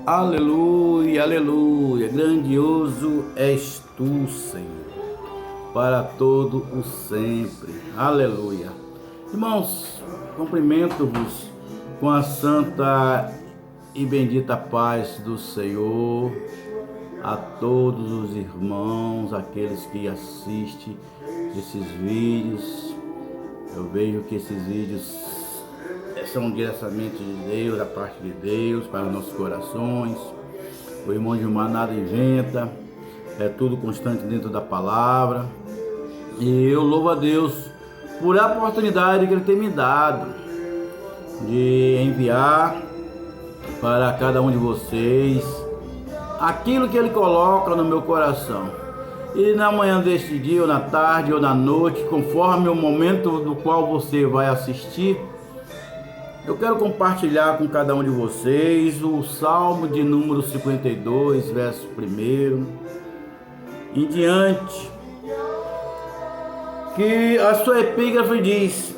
Aleluia, aleluia, grandioso és tu, Senhor, para todo o sempre. Aleluia. Irmãos, cumprimento-vos com a santa e bendita paz do Senhor a todos os irmãos, aqueles que assistem esses vídeos. Eu vejo que esses vídeos são diretamente de Deus, da parte de Deus, para nossos corações. O irmão Gilmar nada inventa, é tudo constante dentro da palavra. E eu louvo a Deus por a oportunidade que Ele tem me dado de enviar para cada um de vocês aquilo que Ele coloca no meu coração. E na manhã deste dia, ou na tarde, ou na noite, conforme o momento no qual você vai assistir, eu quero compartilhar com cada um de vocês o Salmo de número 52, verso 1 em diante, que a sua epígrafe diz: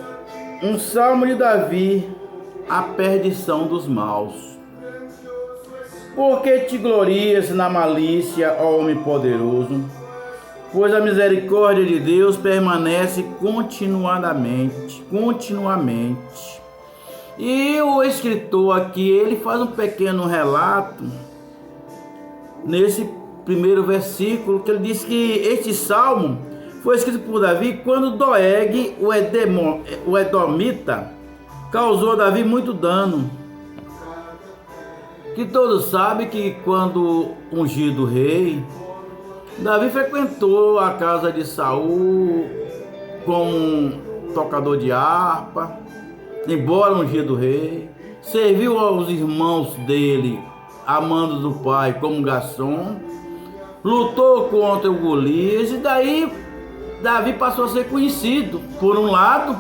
um salmo de Davi, a perdição dos maus. Por que te glorias na malícia, ó homem poderoso? Pois a misericórdia de Deus permanece continuamente. E o escritor aqui, ele faz um pequeno relato nesse primeiro versículo, que ele diz que este salmo foi escrito por Davi quando Doeg, o Edomita, causou a Davi muito dano. Que todos sabem que quando ungido rei, Davi frequentou a casa de Saul como um tocador de harpa, embora ungido rei, serviu aos irmãos dele, amando do pai, como garçom, lutou contra o Golias, e daí Davi passou a ser conhecido. Por um lado,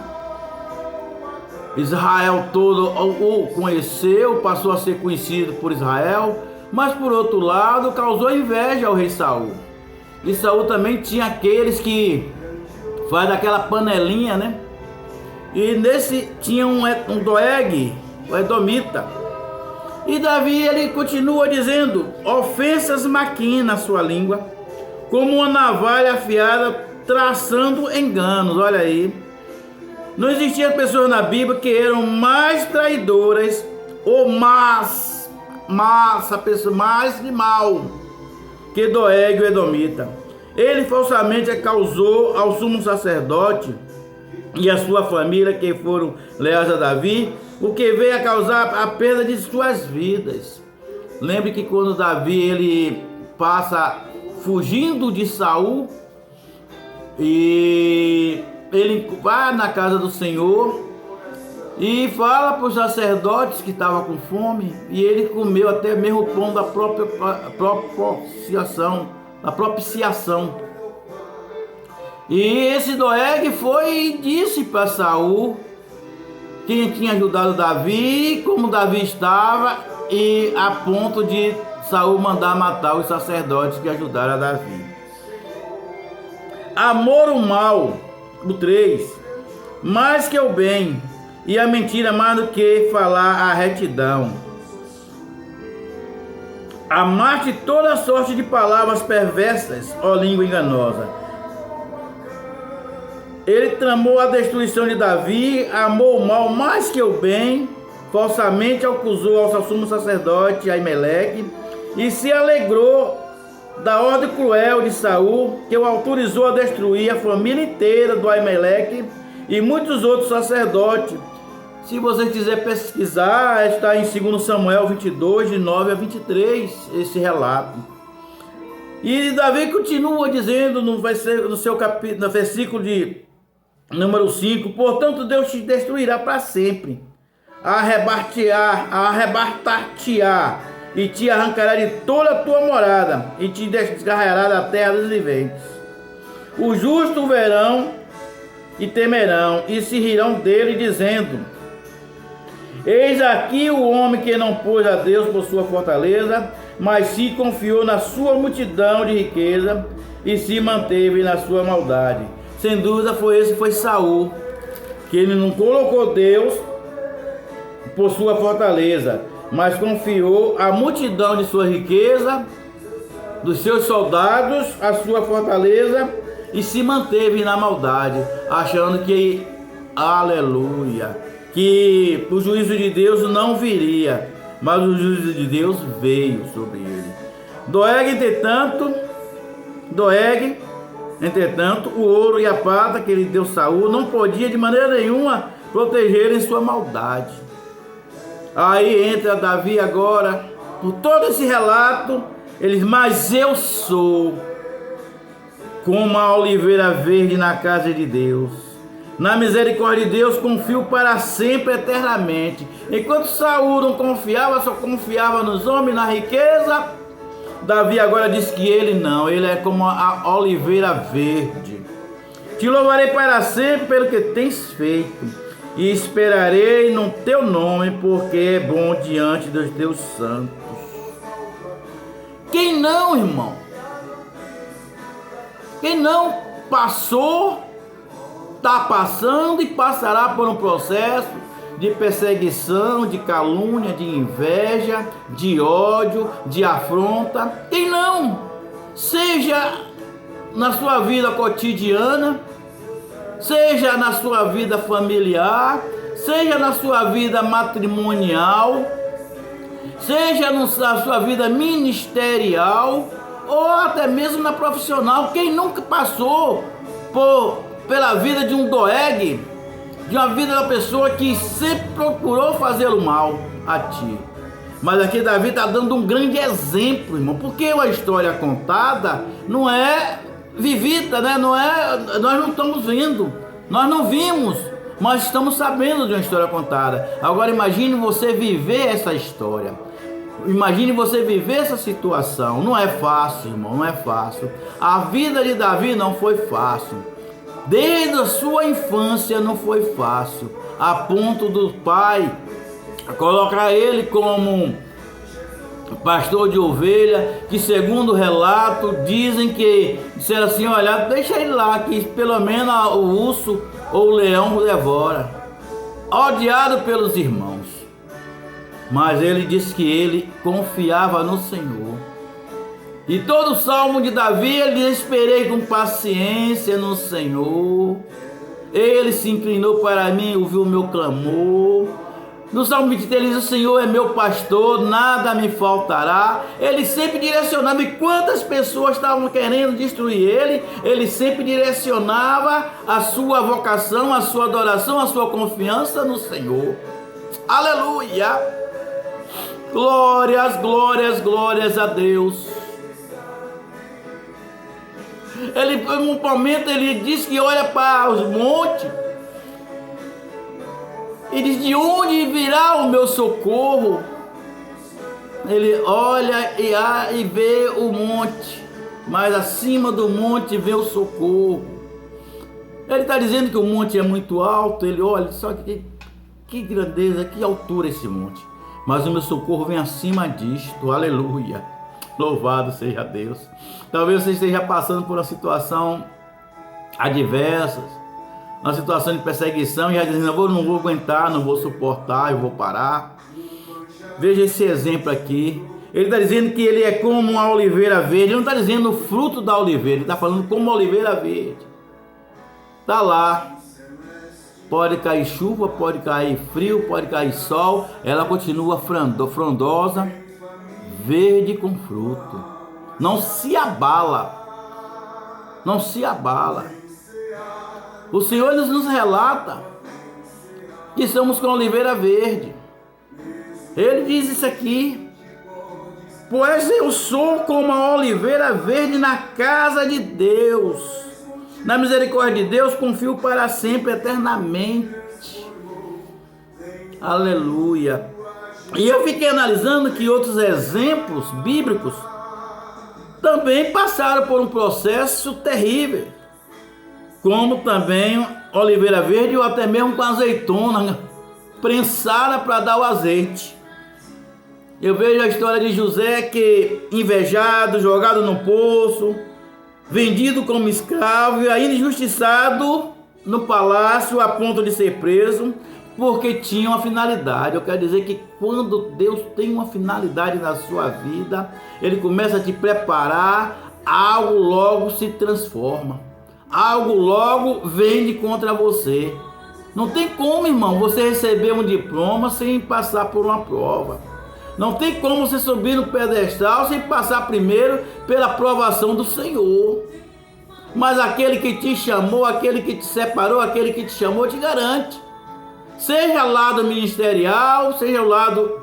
Israel todo o conheceu, passou a ser conhecido por Israel, mas por outro lado, causou inveja ao rei Saul. E Saul também tinha aqueles que faz daquela panelinha, né? E nesse tinha um Doeg, o Edomita. E Davi, ele continua dizendo: ofensas maquina na sua língua, como uma navalha afiada, traçando enganos. Olha aí, não existiam pessoas na Bíblia que eram mais traidoras ou a pessoa mais de mal que Doeg, o Edomita. Ele falsamente causou ao sumo sacerdote e a sua família, que foram leais a Davi, o que veio a causar a perda de suas vidas. Lembre que quando Davi ele passa fugindo de Saul, e ele vai na casa do Senhor e fala para os sacerdotes que estavam com fome, e ele comeu até mesmo o pão da propiciação. E esse Doeg foi e disse para Saul quem tinha ajudado Davi, como Davi estava, e a ponto de Saul mandar matar os sacerdotes que ajudaram a Davi. Amor o mal, o 3, mais que o bem, e a mentira mais do que falar a retidão. Amaste toda sorte de palavras perversas, ó língua enganosa. Ele tramou a destruição de Davi, amou o mal mais que o bem, falsamente acusou ao sumo sacerdote Aimeleque, e se alegrou da ordem cruel de Saul, que o autorizou a destruir a família inteira do Aimeleque e muitos outros sacerdotes. Se você quiser pesquisar, está em 2 Samuel 22, de 9 a 23, esse relato. E Davi continua dizendo no seu capítulo, no versículo de número 5: portanto Deus te destruirá para sempre, arrebatar-te-á, e te arrancará de toda a tua morada, e te desgarrará da terra dos viventes. Os justos verão e temerão, e se rirão dele, dizendo: eis aqui o homem que não pôs a Deus por sua fortaleza, mas se confiou na sua multidão de riqueza, e se manteve na sua maldade. Sem dúvida foi Saul, que ele não colocou Deus por sua fortaleza. mas confiou a multidão de sua riqueza, dos seus soldados, a sua fortaleza, e se manteve na maldade, achando que, aleluia, que o juízo de Deus não viria, mas o juízo de Deus veio sobre ele. Entretanto, o ouro e a prata que ele deu Saul não podia de maneira nenhuma protegerem sua maldade. Aí entra Davi agora, por todo esse relato, ele diz: mas eu sou como a oliveira verde na casa de Deus. Na misericórdia de Deus confio para sempre, eternamente. Enquanto Saul não confiava, só confiava nos homens, na riqueza, Davi agora diz que ele não, ele é como a oliveira verde. Te louvarei para sempre pelo que tens feito, e esperarei no teu nome, porque é bom diante dos teus santos. Quem não, irmão? Quem não passou, está passando e passará por um processo de perseguição, de calúnia, de inveja, de ódio, de afronta. Quem não? Seja na sua vida cotidiana, seja na sua vida familiar, seja na sua vida matrimonial, seja na sua vida ministerial, ou até mesmo na profissional. Quem nunca passou pela vida de um Doeg, de uma vida da pessoa que sempre procurou fazer o mal a ti? Mas aqui Davi está dando um grande exemplo, irmão, porque a história contada não é vivida, né? Nós não estamos vendo, nós não vimos, mas estamos sabendo de uma história contada. Agora imagine você viver essa história. Imagine você viver essa situação. Não é fácil, irmão, não é fácil. A vida de Davi não foi fácil. Desde a sua infância não foi fácil, a ponto do pai colocar ele como pastor de ovelha, que segundo o relato disseram assim: olha, deixa ele lá, que pelo menos o urso ou o leão o devora. Odiado pelos irmãos. Mas ele disse que ele confiava no Senhor. E todo o salmo de Davi, ele diz: esperei com paciência no Senhor. Ele se inclinou para mim, ouviu o meu clamor. No salmo 23 ele diz: o Senhor é meu pastor, nada me faltará. Ele sempre direcionava. E quantas pessoas estavam querendo destruir ele, ele sempre direcionava a sua vocação, a sua adoração, a sua confiança no Senhor. Aleluia! Glórias, glórias, glórias a Deus. Ele, em um momento, ele diz que olha para os montes e diz: de onde virá o meu socorro? Ele olha e vê o monte, mas acima do monte vê o socorro. Ele está dizendo que o monte é muito alto. Ele olha, só que grandeza, que altura esse monte. Mas o meu socorro vem acima disto. Aleluia. Louvado seja Deus. Talvez você esteja passando por uma situação adversa, uma situação de perseguição, e já dizendo: não vou aguentar, não vou suportar, eu vou parar. Veja esse exemplo aqui. Ele está dizendo que ele é como uma oliveira verde. Ele não está dizendo o fruto da oliveira, ele está falando como uma oliveira verde. Está lá. Pode cair chuva, pode cair frio, pode cair sol, ela continua frondosa, verde com fruto. Não se abala. Não se abala. O Senhor nos relata que somos como oliveira verde. Ele diz isso aqui: pois eu sou como a oliveira verde na casa de Deus. Na misericórdia de Deus confio para sempre, eternamente. Aleluia. E eu fiquei analisando que outros exemplos bíblicos também passaram por um processo terrível, como também oliveira verde, ou até mesmo com azeitona prensada para dar o azeite. Eu vejo a história de José, que invejado, jogado no poço, vendido como escravo e ainda injustiçado no palácio a ponto de ser preso. porque tinha uma finalidade. Eu quero dizer que quando Deus tem uma finalidade na sua vida, Ele começa a te preparar, algo logo se transforma, algo logo vem contra você. Não tem como, irmão, você receber um diploma sem passar por uma prova. Não tem como você subir no pedestal sem passar primeiro pela aprovação do Senhor. Mas aquele que te chamou, aquele que te separou, aquele que te chamou, te garante. Seja lado ministerial, seja o lado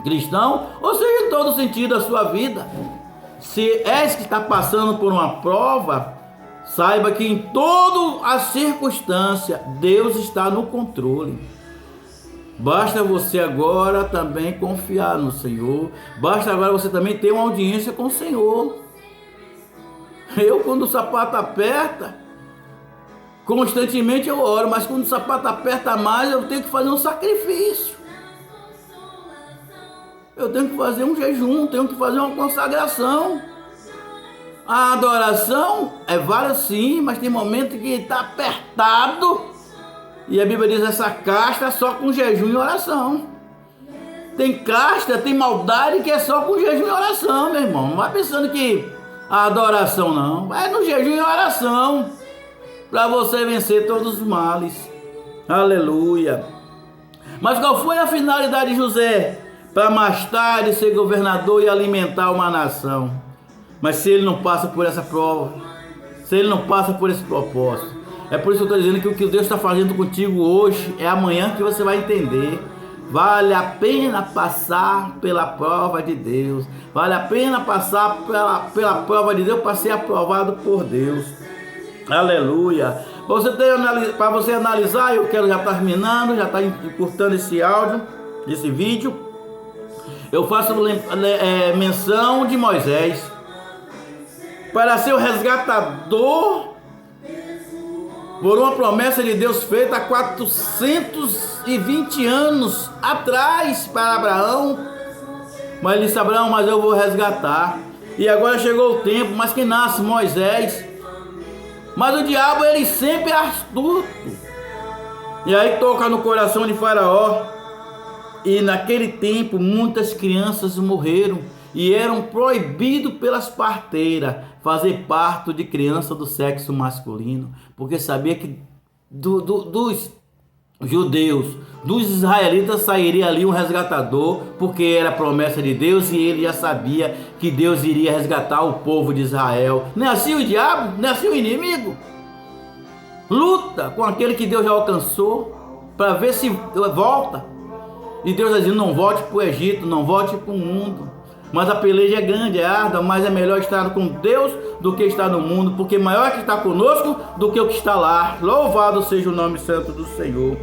cristão, ou seja em todo sentido da sua vida. Se és que está passando por uma prova, saiba que em toda a circunstância, Deus está no controle. Basta você agora também confiar no Senhor. Basta agora você também ter uma audiência com o Senhor. Eu, quando o sapato aperta, constantemente eu oro, mas quando o sapato aperta mais, eu tenho que fazer um sacrifício. Eu tenho que fazer um jejum, tenho que fazer uma consagração. A adoração é várias sim, mas tem momento que está apertado. E a Bíblia diz essa casta só com jejum e oração. Tem casta, tem maldade que é só com jejum e oração, meu irmão. Não vai pensando que a adoração não. Vai no jejum e oração para você vencer todos os males. Aleluia. Mas qual foi a finalidade de José? Para mais tarde ser governador e alimentar uma nação. Mas se ele não passa por essa prova, se ele não passa por esse propósito, é por isso que eu estou dizendo que o que Deus está fazendo contigo hoje é amanhã que você vai entender. Vale a pena passar pela prova de Deus. Vale a pena passar pela prova de Deus para ser aprovado por Deus. Aleluia. Para você analisar, eu quero já estar terminando, já estar encurtando esse áudio, esse vídeo. Eu faço menção de Moisés para ser o resgatador por uma promessa de Deus feita há 420 anos atrás para Abraão. Mas ele disse: Abraão, mas eu vou resgatar. E agora chegou o tempo, mas que nasce Moisés. Mas o diabo, ele sempre é astuto. E aí toca no coração de Faraó. E naquele tempo muitas crianças morreram e eram proibidos pelas parteiras fazer parto de criança do sexo masculino, porque sabia que dos judeus, dos israelitas sairia ali um resgatador, porque era a promessa de Deus e ele já sabia que Deus iria resgatar o povo de Israel. Não é assim o diabo? Não é assim o inimigo? Luta com aquele que Deus já alcançou para ver se volta. E Deus está dizendo: não volte para o Egito, não volte para o mundo. Mas a peleja é grande, é árdua, mas é melhor estar com Deus do que estar no mundo, porque maior é que está conosco do que o que está lá. Louvado seja o nome santo do Senhor.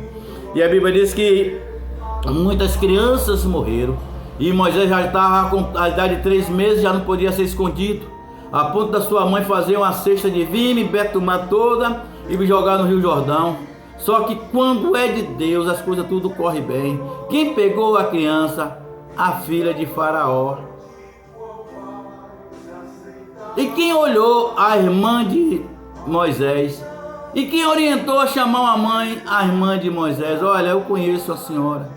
E a Bíblia diz que muitas crianças morreram, e Moisés já estava com a idade de 3 meses, já não podia ser escondido, a ponto da sua mãe fazer uma cesta de vinho, betumar toda e me jogar no Rio Jordão. Só que quando é de Deus, as coisas tudo corre bem. Quem pegou a criança? A filha de Faraó. E quem olhou? A irmã de Moisés. E quem orientou a chamar uma mãe? A irmã de Moisés. Olha, eu conheço a senhora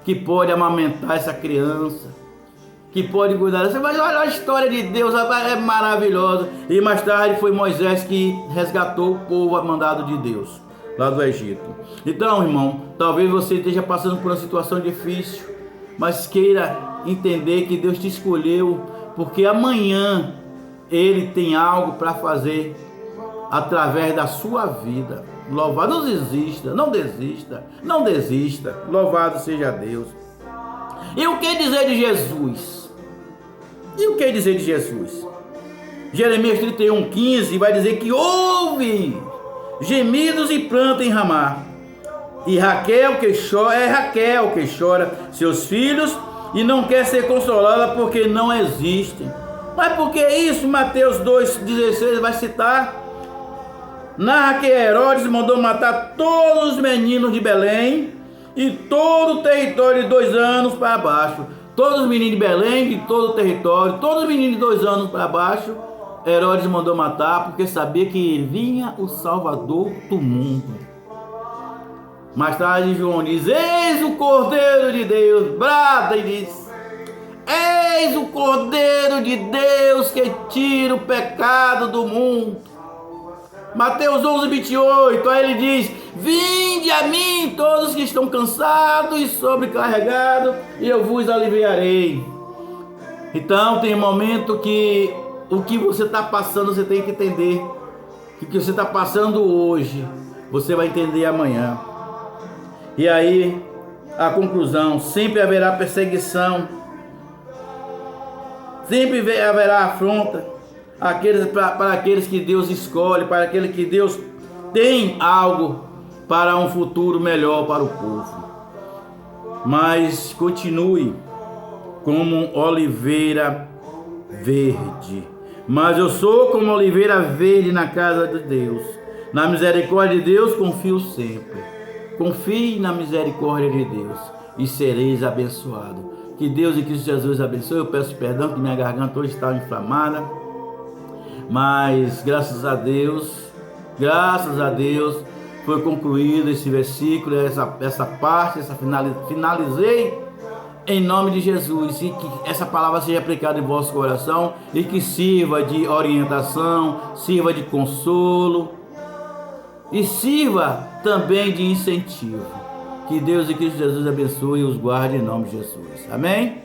que pode amamentar essa criança, que pode cuidar dessa. Mas olha, a história de Deus é maravilhosa. E mais tarde foi Moisés que resgatou o povo mandado de Deus lá do Egito. Então, irmão, talvez você esteja passando por uma situação difícil, mas queira entender que Deus te escolheu, porque amanhã Ele tem algo para fazer através da sua vida. Louvado, não desista, não desista, não desista. Louvado seja Deus. E o que dizer de Jesus? E o que dizer de Jesus? Jeremias 31:15 vai dizer que houve gemidos e pranto em Ramá. E Raquel que chora seus filhos e não quer ser consolada porque não existem. Mas por que isso? Mateus 2,16 vai citar. Narra que Herodes mandou matar todos os meninos de Belém e todo o território de 2 anos para baixo. Todos os meninos de Belém, de todo o território, todos os meninos de 2 anos para baixo, Herodes mandou matar porque sabia que vinha o Salvador do mundo. Mais tarde João diz: eis o Cordeiro de Deus, brada e diz: eis o Cordeiro de Deus que tira o pecado do mundo. Mateus 11:28, aí ele diz: vinde a mim todos que estão cansados e sobrecarregados, e eu vos aliviarei. Então tem um momento que o que você está passando, você tem que entender. O que você está passando hoje, você vai entender amanhã. E aí, a conclusão: sempre haverá perseguição, sempre haverá afronta para aqueles que Deus escolhe, para aqueles que Deus tem algo para um futuro melhor para o povo. Mas continue como oliveira verde. Mas eu sou como oliveira verde na casa de Deus. Na misericórdia de Deus confio sempre. Confie na misericórdia de Deus e sereis abençoados. Que Deus e Cristo Jesus abençoe. Eu peço perdão que minha garganta hoje está inflamada, mas graças a Deus foi concluído esse versículo, essa parte, finalizei em nome de Jesus, e que essa palavra seja aplicada em vosso coração e que sirva de orientação, sirva de consolo e sirva também de incentivo. Que Deus e Cristo Jesus abençoe e os guarde em nome de Jesus. Amém?